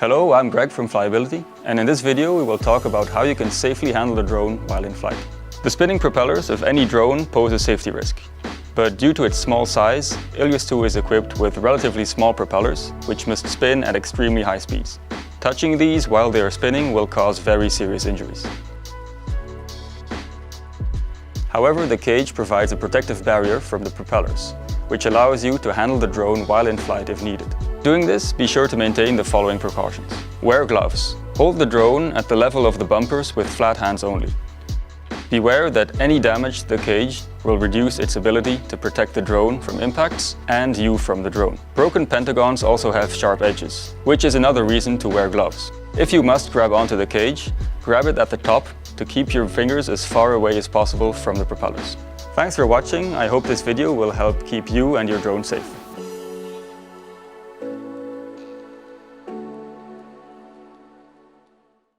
Hello, I'm Greg from Flyability, and in this video we will talk about how you can safely handle a drone while in flight. The spinning propellers of any drone pose a safety risk, but due to its small size, Ilios 2 is equipped with relatively small propellers which must spin at extremely high speeds. Touching these while they are spinning will cause very serious injuries. However, the cage provides a protective barrier from the propellers, which allows you to handle the drone while in flight if needed. Doing this, be sure to maintain the following precautions. Wear gloves. Hold the drone at the level of the bumpers with flat hands only. Beware that any damage to the cage will reduce its ability to protect the drone from impacts and you from the drone. Broken pentagons also have sharp edges, which is another reason to wear gloves. If you must grab onto the cage, grab it at the top to keep your fingers as far away as possible from the propellers. Thanks for watching. I hope this video will help keep you and your drone safe.